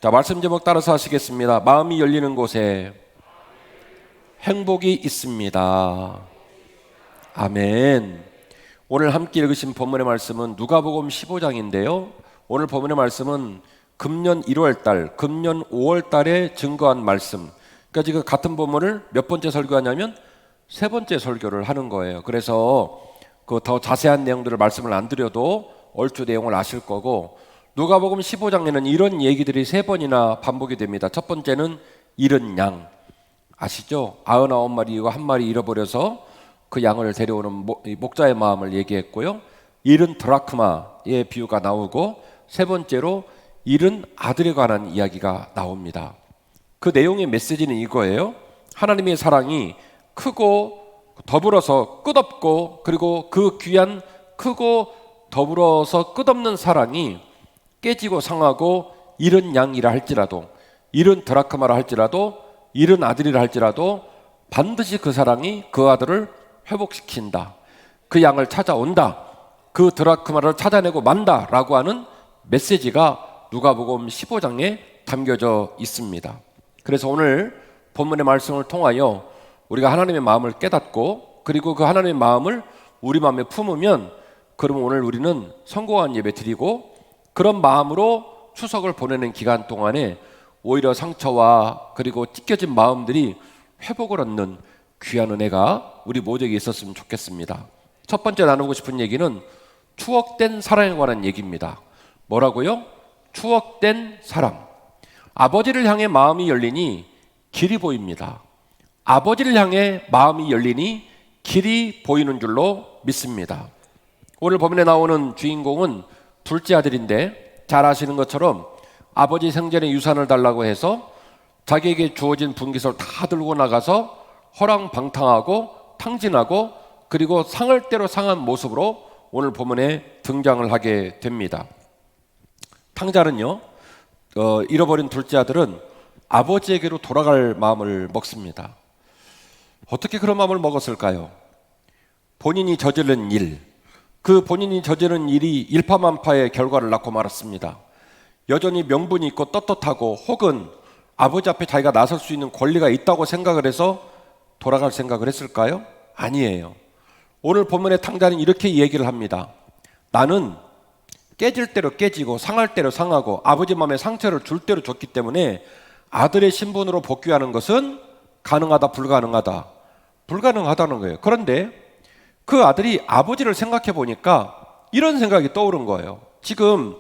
자, 말씀 제목 따라서 하시겠습니다. 마음이 열리는 곳에 행복이 있습니다. 아멘. 오늘 함께 읽으신 본문의 말씀은 누가복음 15장인데요. 오늘 본문의 말씀은 금년 1월달, 금년 5월달에 증거한 말씀. 그러니까 지금 같은 본문을 몇 번째 설교하냐면 세 번째 설교를 하는 거예요. 그래서 그 더 자세한 내용들을 말씀을 안 드려도 얼추 내용을 아실 거고, 누가복음 15장에는 이런 얘기들이 세 번이나 반복이 됩니다. 첫 번째는 잃은 양 아시죠? 99마리와 한 마리 잃어버려서 그 양을 데려오는 목자의 마음을 얘기했고요. 잃은 드라크마의 비유가 나오고, 세 번째로 잃은 아들에 관한 이야기가 나옵니다. 그 내용의 메시지는 이거예요. 하나님의 사랑이 크고 더불어서 끝없고, 그리고 그 귀한 크고 더불어서 끝없는 사랑이 깨지고 상하고 잃은 양이라 할지라도, 잃은 드라크마라 할지라도, 잃은 아들이라 할지라도 반드시 그 사랑이 그 아들을 회복시킨다. 그 양을 찾아온다. 그 드라크마를 찾아내고 만다라고 하는 메시지가 누가복음 15장에 담겨져 있습니다. 그래서 오늘 본문의 말씀을 통하여 우리가 하나님의 마음을 깨닫고, 그리고 그 하나님의 마음을 우리 마음에 품으면, 그러면 오늘 우리는 성공한 예배 드리고, 그런 마음으로 추석을 보내는 기간 동안에 오히려 상처와 그리고 찢겨진 마음들이 회복을 얻는 귀한 은혜가 우리 모두에게 있었으면 좋겠습니다. 첫 번째 나누고 싶은 얘기는 추억된 사랑에 관한 얘기입니다. 뭐라고요? 추억된 사랑. 아버지를 향해 마음이 열리니 길이 보입니다. 아버지를 향해 마음이 열리니 길이 보이는 줄로 믿습니다. 오늘 본문에 나오는 주인공은 둘째 아들인데, 잘 아시는 것처럼 아버지 생전에 유산을 달라고 해서 자기에게 주어진 분깃을 다 들고 나가서 허랑방탕하고 탕진하고, 그리고 상을 대로 상한 모습으로 오늘 본문에 등장을 하게 됩니다. 탕자는요, 잃어버린 둘째 아들은 아버지에게로 돌아갈 마음을 먹습니다. 어떻게 그런 마음을 먹었을까요? 본인이 저지른 일, 그 본인이 저지른 일이 일파만파의 결과를 낳고 말았습니다. 여전히 명분이 있고 떳떳하고, 혹은 아버지 앞에 자기가 나설 수 있는 권리가 있다고 생각을 해서 돌아갈 생각을 했을까요? 아니에요. 오늘 본문의 탕자는 이렇게 얘기를 합니다. 나는 깨질 대로 깨지고 상할 대로 상하고 아버지 마음에 상처를 줄 대로 줬기 때문에 아들의 신분으로 복귀하는 것은 가능하다, 불가능하다? 불가능하다는 거예요. 그런데 그 아들이 아버지를 생각해 보니까 이런 생각이 떠오른 거예요. 지금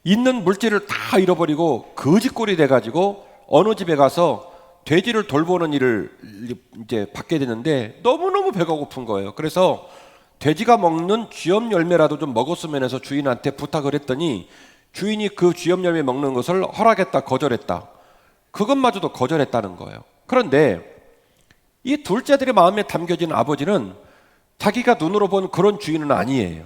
있는 물질을 다 잃어버리고 거지꼴이 돼가지고 어느 집에 가서 돼지를 돌보는 일을 이제 받게 되는데 너무너무 배가 고픈 거예요. 그래서 돼지가 먹는 쥐염 열매라도 좀 먹었으면 해서 주인한테 부탁을 했더니 주인이 그 쥐염 열매 먹는 것을 허락했다, 거절했다. 그것마저도 거절했다는 거예요. 그런데 이 둘째들의 마음에 담겨진 아버지는 자기가 눈으로 본 그런 주인은 아니에요.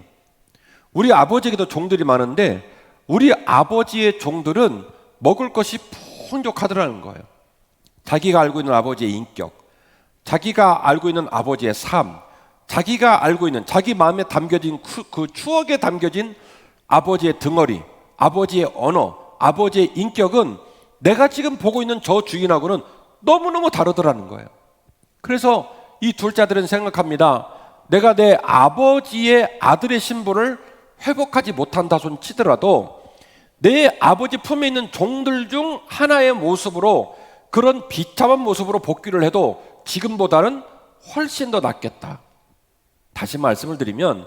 우리 아버지에게도 종들이 많은데 우리 아버지의 종들은 먹을 것이 풍족하더라는 거예요. 자기가 알고 있는 아버지의 인격, 자기가 알고 있는 아버지의 삶, 자기가 알고 있는 자기 마음에 담겨진 그 추억에 담겨진 아버지의 덩어리, 아버지의 언어, 아버지의 인격은 내가 지금 보고 있는 저 주인하고는 너무너무 다르더라는 거예요. 그래서 이 둘째들은 생각합니다. 내가 내 아버지의 아들의 신분을 회복하지 못한다 손 치더라도 내 아버지 품에 있는 종들 중 하나의 모습으로, 그런 비참한 모습으로 복귀를 해도 지금보다는 훨씬 더 낫겠다. 다시 말씀을 드리면,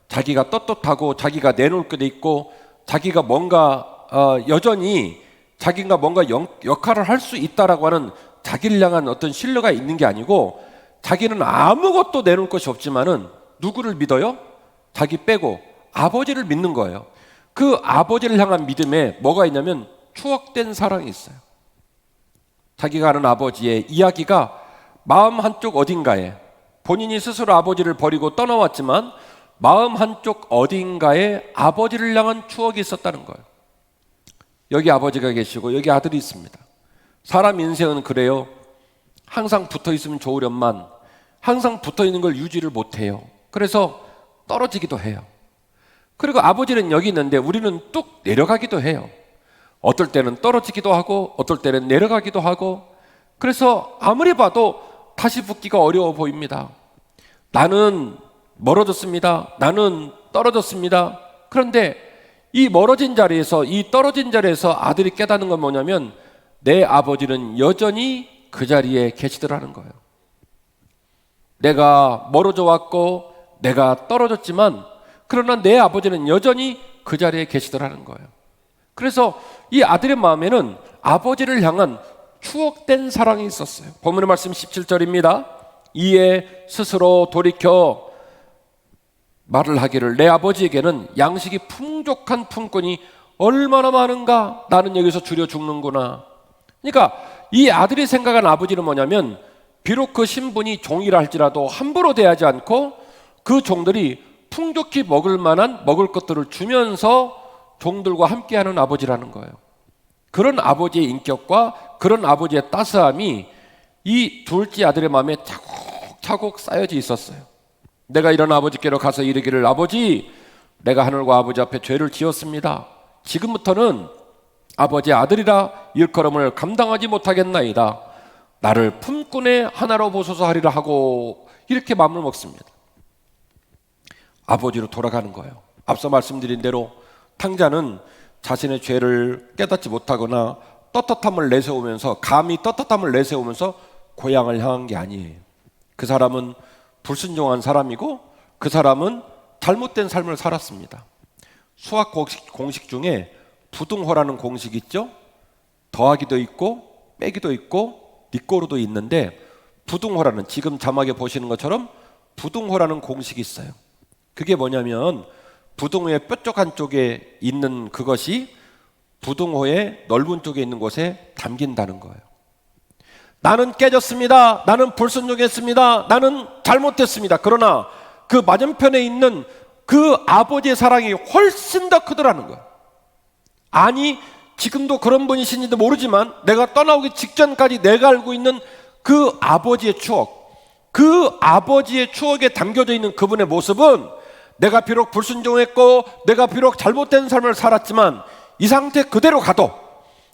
자기가 떳떳하고 자기가 내놓을 게 있고 자기가 뭔가 여전히 자기가 뭔가 역할을 할 수 있다라고 하는 자기를 향한 어떤 신뢰가 있는 게 아니고, 자기는 아무것도 내놓을 것이 없지만은 누구를 믿어요? 자기 빼고 아버지를 믿는 거예요. 그 아버지를 향한 믿음에 뭐가 있냐면 추억된 사랑이 있어요. 자기가 아는 아버지의 이야기가 마음 한쪽 어딘가에, 본인이 스스로 아버지를 버리고 떠나왔지만 마음 한쪽 어딘가에 아버지를 향한 추억이 있었다는 거예요. 여기 아버지가 계시고 여기 아들이 있습니다. 사람 인생은 그래요. 항상 붙어 있으면 좋으련만 항상 붙어 있는 걸 유지를 못해요. 그래서 떨어지기도 해요. 그리고 아버지는 여기 있는데 우리는 뚝 내려가기도 해요. 어떨 때는 떨어지기도 하고 어떨 때는 내려가기도 하고, 그래서 아무리 봐도 다시 붙기가 어려워 보입니다. 나는 멀어졌습니다. 나는 떨어졌습니다. 그런데 이 멀어진 자리에서, 이 떨어진 자리에서 아들이 깨닫는 건 뭐냐면 내 아버지는 여전히 그 자리에 계시더라는 거예요. 내가 멀어져 왔고 내가 떨어졌지만 그러나 내 아버지는 여전히 그 자리에 계시더라는 거예요. 그래서 이 아들의 마음에는 아버지를 향한 추억된 사랑이 있었어요. 본문의 말씀 17절입니다. 이에 스스로 돌이켜 말을 하기를 내 아버지에게는 양식이 풍족한 품꾼이 얼마나 많은가, 나는 여기서 줄여 죽는구나. 그러니까 이 아들이 생각한 아버지는 뭐냐면 비록 그 신분이 종이라 할지라도 함부로 대하지 않고 그 종들이 풍족히 먹을 만한 먹을 것들을 주면서 종들과 함께하는 아버지라는 거예요. 그런 아버지의 인격과 그런 아버지의 따스함이 이 둘째 아들의 마음에 차곡차곡 쌓여져 있었어요. 내가 이런 아버지께로 가서 이르기를 아버지, 내가 하늘과 아버지 앞에 죄를 지었습니다. 지금부터는 아버지의 아들이라 일컬음을 감당하지 못하겠나이다. 나를 품꾼의 하나로 보소서 하리라 하고 이렇게 마음을 먹습니다. 아버지로 돌아가는 거예요. 앞서 말씀드린 대로 탕자는 자신의 죄를 깨닫지 못하거나 떳떳함을 내세우면서, 감히 떳떳함을 내세우면서 고향을 향한 게 아니에요. 그 사람은 불순종한 사람이고 그 사람은 잘못된 삶을 살았습니다. 수학 공식 중에 부등호라는 공식이 있죠. 더하기도 있고 빼기도 있고 니꼬로도 있는데, 부등호라는, 지금 자막에 보시는 것처럼 부등호라는 공식이 있어요. 그게 뭐냐면 부등호의 뾰족한 쪽에 있는 그것이 부등호의 넓은 쪽에 있는 곳에 담긴다는 거예요. 나는 깨졌습니다. 나는 불순종했습니다. 나는 잘못했습니다. 그러나 그 맞은편에 있는 그 아버지의 사랑이 훨씬 더 크더라는 거예요. 아니, 지금도 그런 분이신지도 모르지만 내가 떠나오기 직전까지 내가 알고 있는 그 아버지의 추억, 그 아버지의 추억에 담겨져 있는 그분의 모습은 내가 비록 불순종했고 내가 비록 잘못된 삶을 살았지만 이 상태 그대로 가도,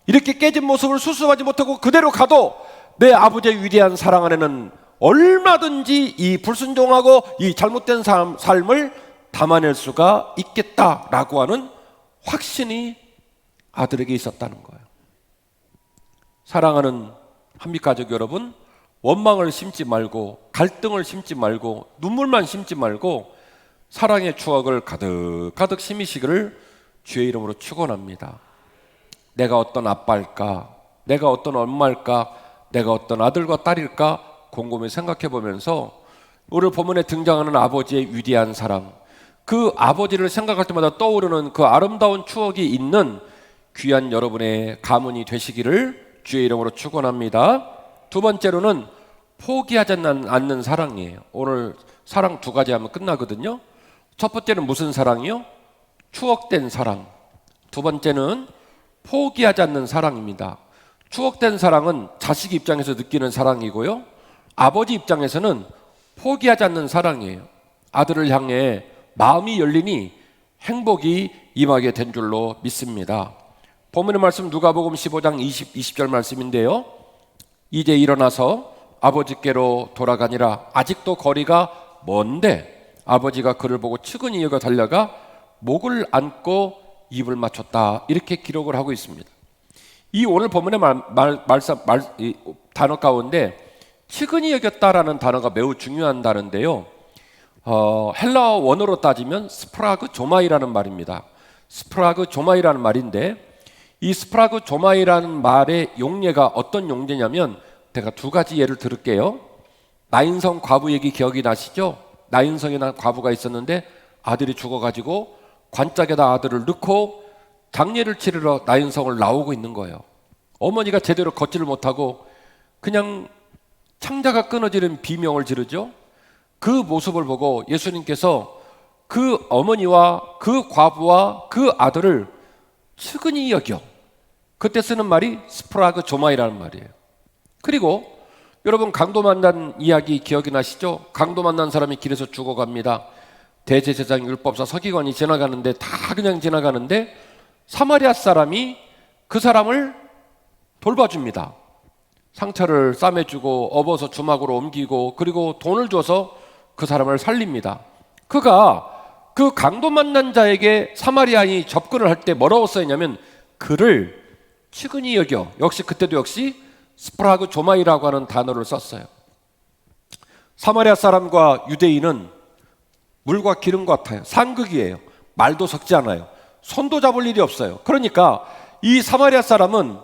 이렇게 깨진 모습을 수습하지 못하고 그대로 가도 내 아버지의 위대한 사랑 안에는 얼마든지 이 불순종하고 이 잘못된 삶을 담아낼 수가 있겠다라고 하는 확신이 아들에게 있었다는 거예요. 사랑하는 한빛가족 여러분, 원망을 심지 말고 갈등을 심지 말고 눈물만 심지 말고 사랑의 추억을 가득가득 심으시기를 주의 이름으로 축원합니다. 내가 어떤 아빠일까? 내가 어떤 엄마일까? 내가 어떤 아들과 딸일까? 곰곰이 생각해 보면서 오늘 본문에 등장하는 아버지의 위대한 사랑, 그 아버지를 생각할 때마다 떠오르는 그 아름다운 추억이 있는 귀한 여러분의 가문이 되시기를 주의 이름으로 축원합니다. 두 번째로는 포기하지 않는 사랑이에요. 오늘 사랑 두 가지 하면 끝나거든요. 첫 번째는 무슨 사랑이요? 추억된 사랑. 두 번째는 포기하지 않는 사랑입니다. 추억된 사랑은 자식 입장에서 느끼는 사랑이고요, 아버지 입장에서는 포기하지 않는 사랑이에요. 아들을 향해 마음이 열리니 행복이 임하게 된 줄로 믿습니다. 본문의 말씀 누가복음 15장 20절 말씀인데요. 이제 일어나서 아버지께로 돌아가니라. 아직도 거리가 먼데 아버지가 그를 보고 측은히 여겨 달려가 목을 안고 입을 맞췄다. 이렇게 기록을 하고 있습니다. 이 오늘 본문의 단어 가운데 측은히 여겼다라는 단어가 매우 중요한 단어인데요. 헬라어 원어로 따지면 스프라그 조마이라는 말입니다. 스프라그 조마이라는 말인데, 이 스프라그 조마이라는 말의 용례가 어떤 용례냐면, 제가 두 가지 예를 들을게요. 나인성 과부 얘기 기억이 나시죠? 나인성이라는 과부가 있었는데 아들이 죽어가지고 관짝에다 아들을 넣고 장례를 치르러 나인성을 나오고 있는 거예요. 어머니가 제대로 걷지를 못하고 그냥 창자가 끊어지는 비명을 지르죠. 그 모습을 보고 예수님께서 그 어머니와 그 과부와 그 아들을 측은히 여겨, 그때 쓰는 말이 스프라그 조마이라는 말이에요. 그리고 여러분, 강도 만난 이야기 기억이 나시죠? 강도 만난 사람이 길에서 죽어갑니다. 대제사장 율법사 서기관이 지나가는데 다 그냥 지나가는데 사마리아 사람이 그 사람을 돌봐줍니다. 상처를 싸매주고 업어서 주막으로 옮기고 그리고 돈을 줘서 그 사람을 살립니다. 그가 그 강도 만난 자에게 사마리아인이 접근을 할 때 뭐라고 써있냐면 그를 측은히 여겨, 역시 그때도 역시 스프라그 조마이라고 하는 단어를 썼어요. 사마리아 사람과 유대인은 물과 기름 같아요. 상극이에요. 말도 섞지 않아요. 손도 잡을 일이 없어요. 그러니까 이 사마리아 사람은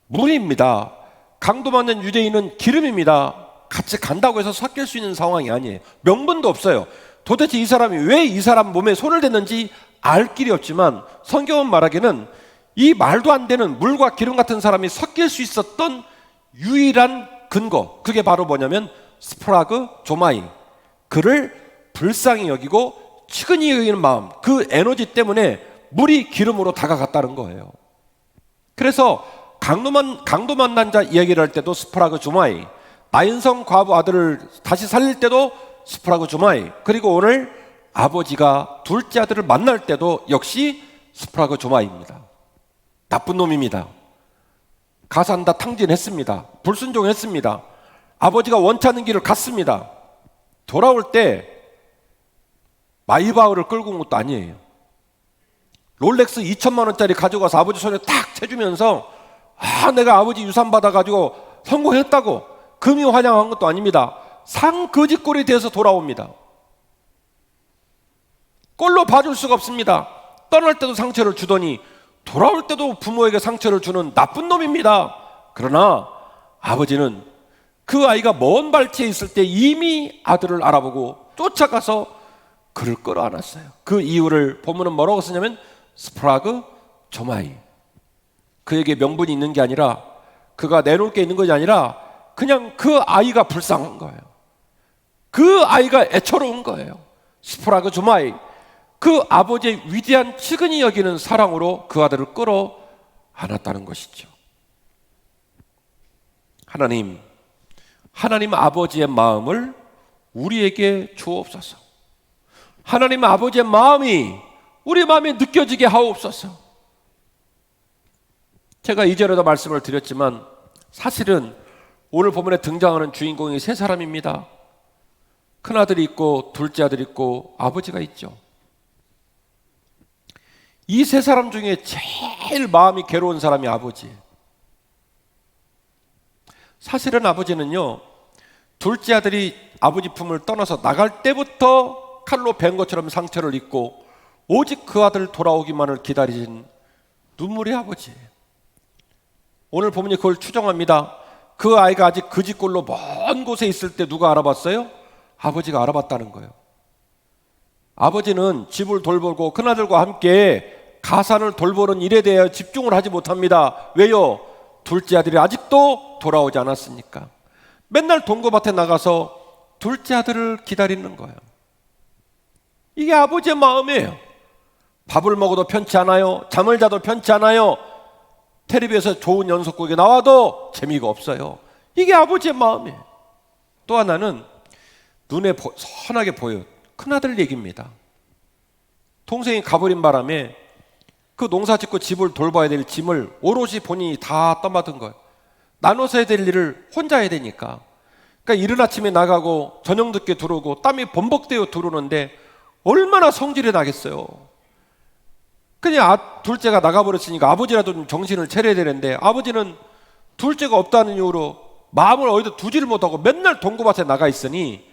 물입니다. 강도 맞는 유대인은 기름입니다. 같이 간다고 해서 섞일 수 있는 상황이 아니에요. 명분도 없어요. 도대체 이 사람이 왜 이 사람 몸에 손을 댔는지 알 길이 없지만 성경은 말하기는 이 말도 안 되는 물과 기름 같은 사람이 섞일 수 있었던 유일한 근거, 그게 바로 뭐냐면 스프라그 조마이, 그를 불쌍히 여기고 측은히 여기는 마음, 그 에너지 때문에 물이 기름으로 다가갔다는 거예요. 그래서 강도 만난 자 이야기를 할 때도 스프라그 조마이, 나인성 과부 아들을 다시 살릴 때도 스프라그 조마이, 그리고 오늘 아버지가 둘째 아들을 만날 때도 역시 스프라그 조마이입니다. 나쁜 놈입니다. 가산다 탕진했습니다. 불순종했습니다. 아버지가 원치 않는 길을 갔습니다. 돌아올 때 마이바흐를 끌고 온 것도 아니에요. 롤렉스 2천만 원짜리 가져가서 아버지 손에 탁 채주면서 내가 아버지 유산 받아가지고 성공했다고 금이 환영한 것도 아닙니다. 상거짓꼴이 돼서 돌아옵니다. 꼴로 봐줄 수가 없습니다. 떠날 때도 상처를 주더니 돌아올 때도 부모에게 상처를 주는 나쁜 놈입니다. 그러나 아버지는 그 아이가 먼 발치에 있을 때 이미 아들을 알아보고 쫓아가서 그를 끌어안았어요. 그 이유를 본문은 뭐라고 쓰냐면 스프라그 조마이, 그에게 명분이 있는 게 아니라, 그가 내놓을 게 있는 것이 아니라 그냥 그 아이가 불쌍한 거예요. 그 아이가 애처로운 거예요. 스프라그 조마이, 그 아버지의 위대한 측은히 여기는 사랑으로 그 아들을 끌어안았다는 것이죠. 하나님 아버지의 마음을 우리에게 주옵소서. 하나님 아버지의 마음이 우리 마음에 느껴지게 하옵소서. 제가 이전에도 말씀을 드렸지만 사실은 오늘 본문에 등장하는 주인공이 세 사람입니다. 큰아들이 있고 둘째 아들이 있고 아버지가 있죠. 이 세 사람 중에 제일 마음이 괴로운 사람이 아버지예요. 사실은 아버지는요, 둘째 아들이 아버지 품을 떠나서 나갈 때부터 칼로 벤 것처럼 상처를 입고 오직 그 아들 돌아오기만을 기다리신 눈물의 아버지예요. 오늘 본문이 그걸 추정합니다. 그 아이가 아직 그 집골로 먼 곳에 있을 때 누가 알아봤어요? 아버지가 알아봤다는 거예요. 아버지는 집을 돌보고 큰아들과 함께 가산을 돌보는 일에 대해 집중을 하지 못합니다. 왜요? 둘째 아들이 아직도 돌아오지 않았으니까. 맨날 동거밭에 나가서 둘째 아들을 기다리는 거예요. 이게 아버지의 마음이에요. 밥을 먹어도 편치 않아요. 잠을 자도 편치 않아요. 텔레비에서 좋은 연속극에 나와도 재미가 없어요. 이게 아버지의 마음이에요. 또 하나는 눈에 선하게 보여요. 큰아들 얘기입니다. 동생이 가버린 바람에 그 농사 짓고 집을 돌봐야 될 짐을 오롯이 본인이 다 떠맡은 거예요. 나눠서 해야 될 일을 혼자 해야 되니까. 그러니까 이른 아침에 나가고 저녁 늦게 들어오고 땀이 범벅되어 들어오는데 얼마나 성질이 나겠어요. 그냥 둘째가 나가버렸으니까 아버지라도 좀 정신을 차려야 되는데 아버지는 둘째가 없다는 이유로 마음을 어디다 두지를 못하고 맨날 동거밭에 나가 있으니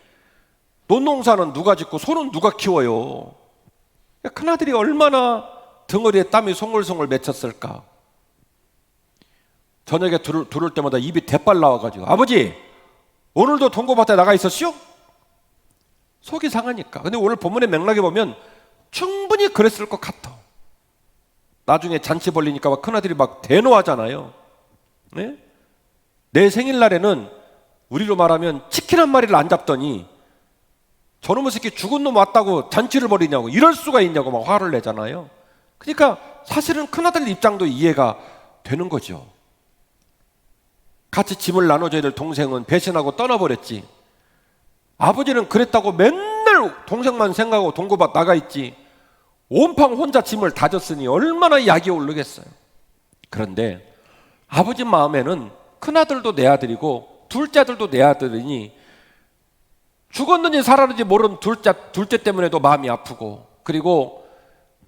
논농사는 누가 짓고 소는 누가 키워요. 큰아들이 얼마나 덩어리에 땀이 송글송글 맺혔을까. 저녁에 들을 때마다 입이 대빨 나와가지고 아버지 오늘도 동거밭에 나가 있었시오? 속이 상하니까. 근데 오늘 본문의 맥락에 보면 충분히 그랬을 것 같아. 나중에 잔치 벌리니까 막 큰아들이 막 대노하잖아요. 네? 내 생일날에는 우리로 말하면 치킨 한 마리를 안 잡더니 저놈의 새끼 죽은 놈 왔다고 잔치를 벌이냐고, 이럴 수가 있냐고 막 화를 내잖아요. 그러니까 사실은 큰아들 입장도 이해가 되는 거죠. 같이 짐을 나눠줘야 될 동생은 배신하고 떠나버렸지. 아버지는 그랬다고 맨날 동생만 생각하고 동거밭 나가 있지. 온팡 혼자 짐을 다졌으니 얼마나 약이 오르겠어요. 그런데 아버지 마음에는 큰아들도 내 아들이고 둘째 아들도 내 아들이니 죽었는지 살았는지 모르는 둘째 때문에도 마음이 아프고, 그리고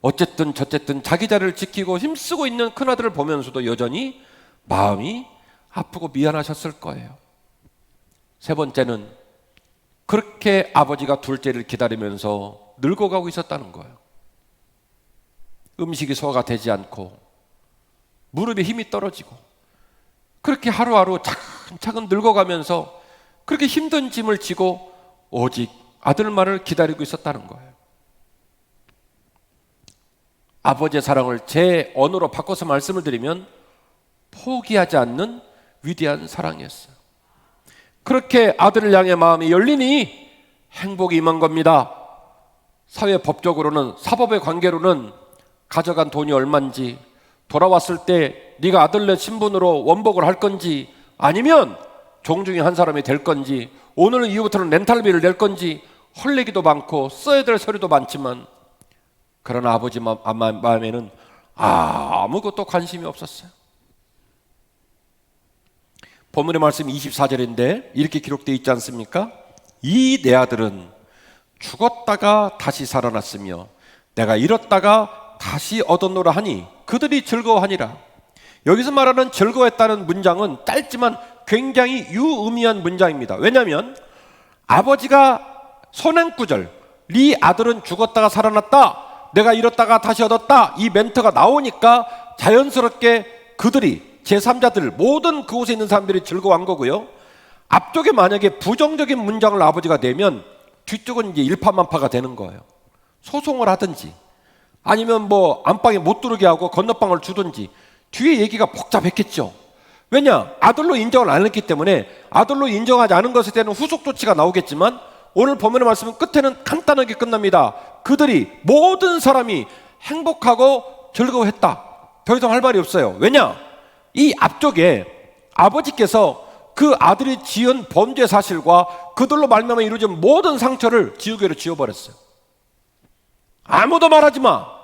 어쨌든 저쨌든 자기 자리를 지키고 힘쓰고 있는 큰아들을 보면서도 여전히 마음이 아프고 미안하셨을 거예요. 세 번째는 그렇게 아버지가 둘째를 기다리면서 늙어가고 있었다는 거예요. 음식이 소화가 되지 않고 무릎에 힘이 떨어지고 그렇게 하루하루 차근차근 늙어가면서 그렇게 힘든 짐을 지고 오직 아들만을 기다리고 있었다는 거예요. 아버지의 사랑을 제 언어로 바꿔서 말씀을 드리면 포기하지 않는 위대한 사랑이었어요. 그렇게 아들을 향해 마음이 열리니 행복이 임한 겁니다. 사회법적으로는, 사법의 관계로는 가져간 돈이 얼마인지, 돌아왔을 때 네가 아들네 신분으로 원복을 할 건지, 아니면 종 중에 한 사람이 될 건지, 오늘 이후부터는 렌탈비를 낼 건지, 헐레기도 많고 써야 될 서류도 많지만, 그러나 아버지 마음에는 아무것도 관심이 없었어요. 본문의 말씀 24절인데 이렇게 기록되어 있지 않습니까? 이 내 아들은 죽었다가 다시 살아났으며 내가 잃었다가 다시 얻었노라 하니 그들이 즐거워하니라. 여기서 말하는 즐거워했다는 문장은 짧지만 굉장히 유의미한 문장입니다. 왜냐하면 아버지가 선행구절, 네 아들은 죽었다가 살아났다, 내가 잃었다가 다시 얻었다, 이 멘트가 나오니까 자연스럽게 그들이, 제3자들, 모든 그곳에 있는 사람들이 즐거워한 거고요. 앞쪽에 만약에 부정적인 문장을 아버지가 내면 뒤쪽은 이제 일파만파가 되는 거예요. 소송을 하든지 아니면 뭐 안방에 못 들어오게 하고 건너방을 주든지 뒤에 얘기가 복잡했겠죠. 왜냐? 아들로 인정을 안 했기 때문에 아들로 인정하지 않은 것에 대한 후속 조치가 나오겠지만 오늘 본문의 말씀은 끝에는 간단하게 끝납니다. 그들이, 모든 사람이 행복하고 즐거워했다. 더 이상 할 말이 없어요. 왜냐? 이 앞쪽에 아버지께서 그 아들이 지은 범죄 사실과 그들로 말미암아 이루어진 모든 상처를 지우개로 지워버렸어요. 아무도 말하지 마.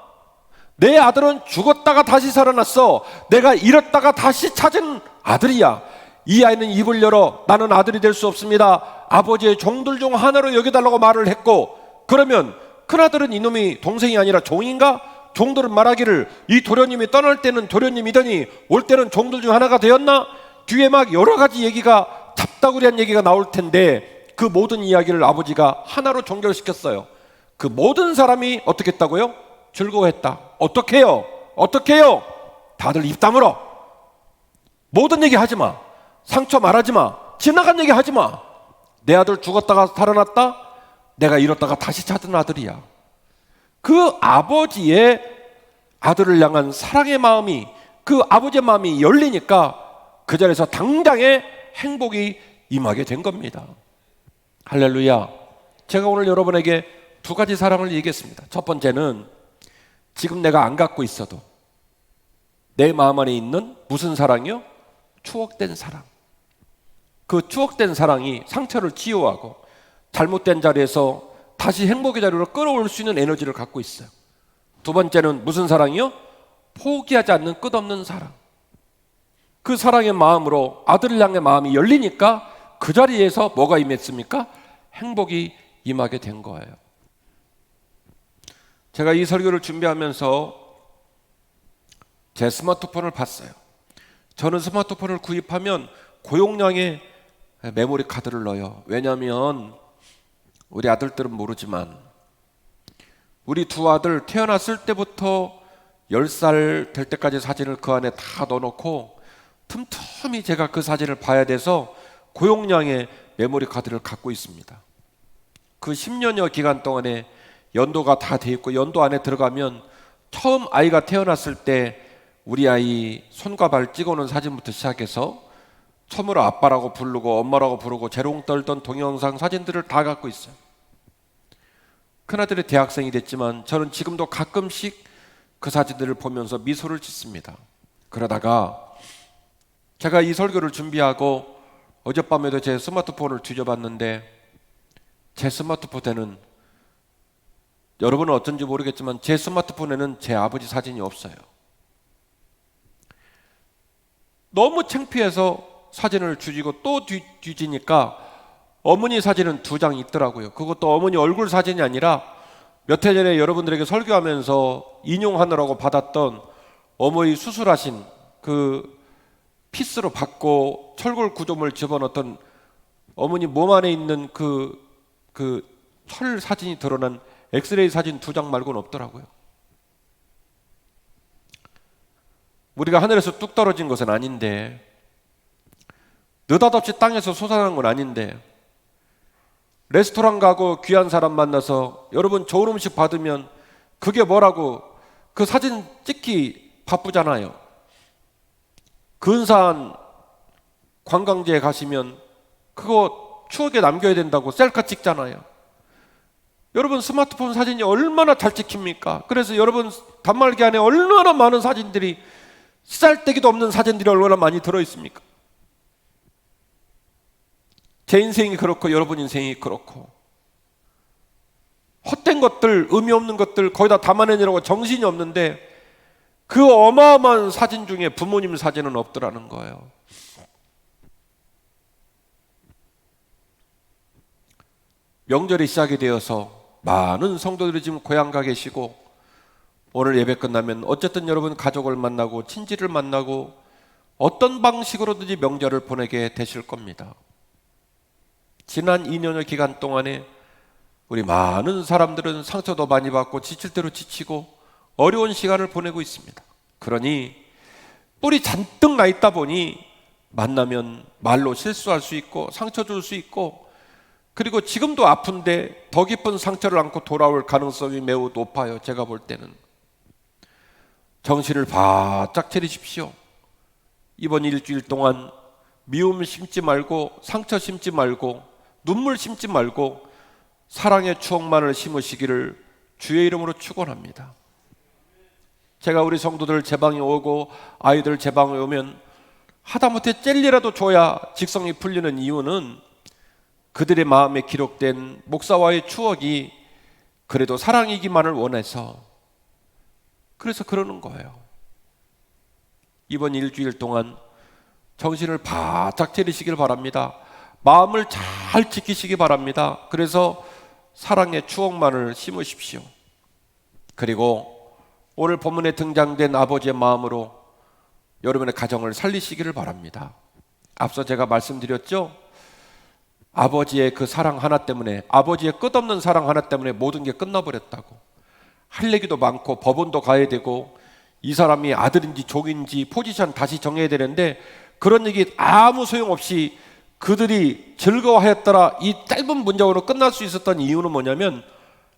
내 아들은 죽었다가 다시 살아났어. 내가 잃었다가 다시 찾은 아들이야. 이 아이는 입을 열어 나는 아들이 될 수 없습니다, 아버지의 종들 중 하나로 여겨달라고 말을 했고, 그러면 큰아들은 이놈이 동생이 아니라 종인가? 종들은 말하기를 이 도련님이 떠날 때는 도련님이더니 올 때는 종들 중 하나가 되었나? 뒤에 막 여러 가지 얘기가, 잡다구리한 얘기가 나올 텐데 그 모든 이야기를 아버지가 하나로 종결시켰어요. 그 모든 사람이 어떻게 했다고요? 즐거워했다. 어떻게 해요? 어떻게 해요? 다들 입 다물어. 모든 얘기 하지 마. 상처 말하지 마. 지나간 얘기 하지 마. 내 아들 죽었다가 살아났다, 내가 잃었다가 다시 찾은 아들이야. 그 아버지의 아들을 향한 사랑의 마음이, 그 아버지의 마음이 열리니까 그 자리에서 당장의 행복이 임하게 된 겁니다. 할렐루야. 제가 오늘 여러분에게 두 가지 사랑을 얘기했습니다. 첫 번째는 지금 내가 안 갖고 있어도 내 마음 안에 있는 무슨 사랑이요? 추억된 사랑. 그 추억된 사랑이 상처를 치유하고 잘못된 자리에서 다시 행복의 자리로 끌어올 수 있는 에너지를 갖고 있어요. 두 번째는 무슨 사랑이요? 포기하지 않는 끝없는 사랑. 그 사랑의 마음으로 아들을 향해 마음이 열리니까 그 자리에서 뭐가 임했습니까? 행복이 임하게 된 거예요. 제가 이 설교를 준비하면서 제 스마트폰을 봤어요. 저는 스마트폰을 구입하면 고용량의 메모리 카드를 넣어요. 왜냐하면 우리 아들들은 모르지만 우리 두 아들 태어났을 때부터 10살 될 때까지 사진을 그 안에 다 넣어놓고 틈틈이 제가 그 사진을 봐야 돼서 고용량의 메모리 카드를 갖고 있습니다. 그 10년여 기간 동안에 연도가 다 돼 있고, 연도 안에 들어가면 처음 아이가 태어났을 때 우리 아이 손과 발 찍어놓은 사진부터 시작해서 처음으로 아빠라고 부르고 엄마라고 부르고 재롱 떨던 동영상 사진들을 다 갖고 있어요. 큰아들이 대학생이 됐지만 저는 지금도 가끔씩 그 사진들을 보면서 미소를 짓습니다. 그러다가 제가 이 설교를 준비하고 어젯밤에도 제 스마트폰을 뒤져봤는데 제 스마트폰에는, 여러분은 어쩐지 모르겠지만 제 스마트폰에는 제 아버지 사진이 없어요. 너무 창피해서 사진을 뒤지고 또 뒤지니까 어머니 사진은 2장 있더라고요. 그것도 어머니 얼굴 사진이 아니라 몇 해 전에 여러분들에게 설교하면서 인용하느라고 받았던 어머니 수술하신 그 피스로 받고 철골 구조물 집어넣었던 어머니 몸 안에 있는 그 철 사진이 드러난 엑스레이 사진 2장 말고는 없더라고요. 우리가 하늘에서 뚝 떨어진 것은 아닌데, 느닷없이 땅에서 솟아난 건 아닌데, 레스토랑 가고 귀한 사람 만나서 여러분 좋은 음식 받으면 그게 뭐라고 그 사진 찍기 바쁘잖아요. 근사한 관광지에 가시면 그거 추억에 남겨야 된다고 셀카 찍잖아요. 여러분 스마트폰 사진이 얼마나 잘 찍힙니까? 그래서 여러분 단말기 안에 얼마나 많은 사진들이, 쓰잘데기도 없는 사진들이 얼마나 많이 들어있습니까? 제 인생이 그렇고 여러분 인생이 그렇고, 헛된 것들, 의미 없는 것들 거의 다 담아내느라고 정신이 없는데 그 어마어마한 사진 중에 부모님 사진은 없더라는 거예요. 명절이 시작이 되어서 많은 성도들이 지금 고향 가 계시고, 오늘 예배 끝나면 어쨌든 여러분 가족을 만나고 친지를 만나고 어떤 방식으로든지 명절을 보내게 되실 겁니다. 지난 2년여 기간 동안에 우리 많은 사람들은 상처도 많이 받고 지칠 대로 지치고 어려운 시간을 보내고 있습니다. 그러니 뿔이 잔뜩 나 있다 보니 만나면 말로 실수할 수 있고 상처 줄 수 있고, 그리고 지금도 아픈데 더 깊은 상처를 안고 돌아올 가능성이 매우 높아요. 제가 볼 때는. 정신을 바짝 차리십시오. 이번 일주일 동안 미움 심지 말고 상처 심지 말고 눈물 심지 말고 사랑의 추억만을 심으시기를 주의 이름으로 축원합니다. 제가 우리 성도들 제 방에 오고 아이들 제 방에 오면 하다못해 젤리라도 줘야 직성이 풀리는 이유는 그들의 마음에 기록된 목사와의 추억이 그래도 사랑이기만을 원해서, 그래서 그러는 거예요. 이번 일주일 동안 정신을 바짝 차리시길 바랍니다. 마음을 잘 지키시기 바랍니다. 그래서 사랑의 추억만을 심으십시오. 그리고 오늘 본문에 등장된 아버지의 마음으로 여러분의 가정을 살리시기를 바랍니다. 앞서 제가 말씀드렸죠? 아버지의 그 사랑 하나 때문에, 아버지의 끝없는 사랑 하나 때문에 모든 게 끝나버렸다고. 할 얘기도 많고 법원도 가야 되고 이 사람이 아들인지 종인지 포지션 다시 정해야 되는데 그런 얘기 아무 소용없이 그들이 즐거워하였더라 이 짧은 문장으로 끝날 수 있었던 이유는 뭐냐면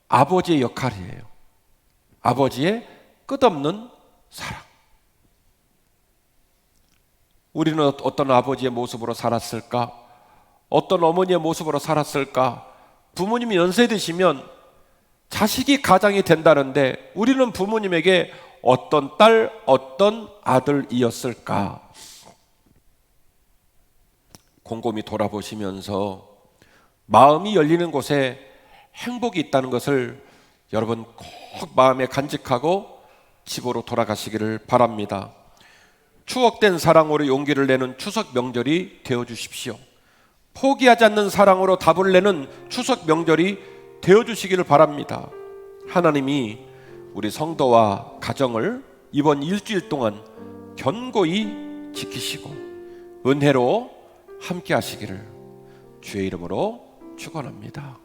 아버지의 역할이에요. 아버지의 끝없는 사랑. 우리는 어떤 아버지의 모습으로 살았을까? 어떤 어머니의 모습으로 살았을까? 부모님이 연세 드시면 자식이 가장이 된다는데 우리는 부모님에게 어떤 딸, 어떤 아들이었을까? 곰곰이 돌아보시면서 마음이 열리는 곳에 행복이 있다는 것을 여러분 꼭 마음에 간직하고 집으로 돌아가시기를 바랍니다. 추억된 사랑으로 용기를 내는 추석 명절이 되어주십시오. 포기하지 않는 사랑으로 답을 내는 추석 명절이 되어주시기를 바랍니다. 하나님이 우리 성도와 가정을 이번 일주일 동안 견고히 지키시고 은혜로 함께 하시기를 주의 이름으로 축원합니다.